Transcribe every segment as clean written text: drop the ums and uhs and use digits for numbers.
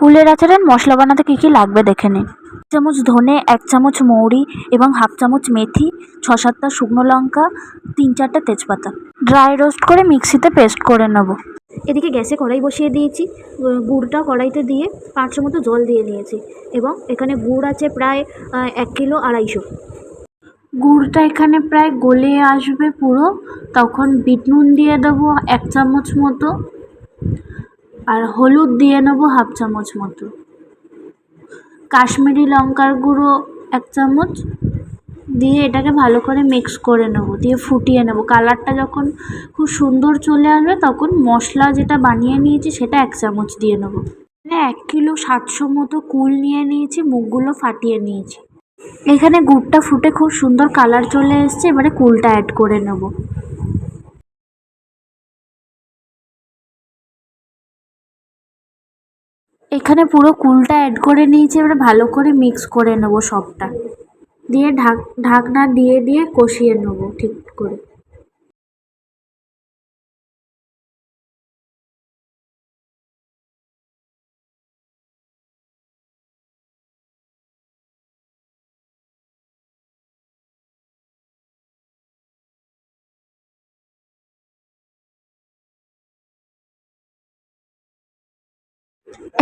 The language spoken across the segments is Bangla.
কুলের আচারের মশলা বানাতে কী কী লাগবে দেখে নিন। 1 চামচ ধনে, 1 চামচ মৌরি এবং 1/2 চামচ মেথি, 6-7টা শুকনো লঙ্কা, 3-4টে তেজপাতা ড্রাই রোস্ট করে মিক্সিতে পেস্ট করে নেব। এদিকে গ্যাসে কড়াই বসিয়ে দিয়েছি, গুড়টা কড়াইতে দিয়ে 500 মতো জল দিয়ে নিয়েছি এবং এখানে গুড় আছে প্রায় 1 কিলো 250। গুড়টা এখানে প্রায় গলে আসবে পুরো, তখন বিট নুন দিয়ে দেবো 1 চামচ মতো, আর হলুদ দিয়ে নেবো 1/2 চামচ মতো, কাশ্মীরি লঙ্কার গুঁড়ো 1 চামচ দিয়ে এটাকে ভালো করে মিক্স করে নেবো, দিয়ে ফুটিয়ে নেবো। কালারটা যখন খুব সুন্দর চলে আসবে তখন মশলা যেটা বানিয়ে নিয়েছি সেটা 1 চামচ দিয়ে নেবো। 1 কিলো 700 মতো কুল নিয়ে নিয়েছি, মুখগুলো ফাটিয়ে নিয়েছি। এখানে গুড়টা ফুটে খুব সুন্দর কালার চলে এসছে, এবারে কুলটা অ্যাড করে নেব। এখানে পুরো কুলটা অ্যাড করে নিয়েছি, এবারে ভালো করে মিক্স করে নেব সবটা, দিয়ে ঢাকনা দিয়ে কষিয়ে নেব ঠিক করে।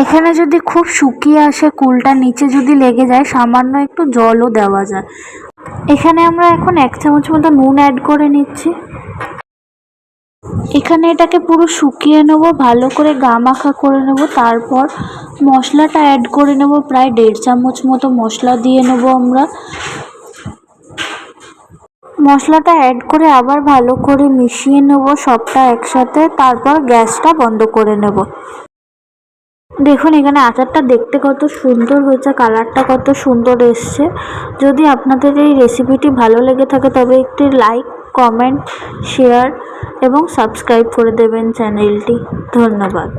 এখানে যদি খুব শুকিয়ে আসে কুলটা, নিচে যদি লেগে যায় সামান্য একটু জলও দেওয়া যায়। এখানে আমরা এখন 1 চামচ মতো নুন অ্যাড করে নিচ্ছি। এখানে এটাকে পুরো শুকিয়ে নেব, ভালো করে গা মাখা করে নেব। তারপর মশলাটা অ্যাড করে নেব, প্রায় 1.5 চামচ মতো মশলা দিয়ে নেব আমরা। মশলাটা অ্যাড করে আবার ভালো করে মিশিয়ে নেব সবটা একসাথে, তারপর গ্যাসটা বন্ধ করে নেব। দেখুন এখানে আচারটা দেখতে কত সুন্দর হয়েছে, কালারটা কত সুন্দর এসছে। যদি আপনাদের এই রেসিপিটি ভালো লেগে থাকে তবে একটি লাইক, কমেন্ট, শেয়ার এবং সাবস্ক্রাইব করে দেবেন চ্যানেলটি। ধন্যবাদ।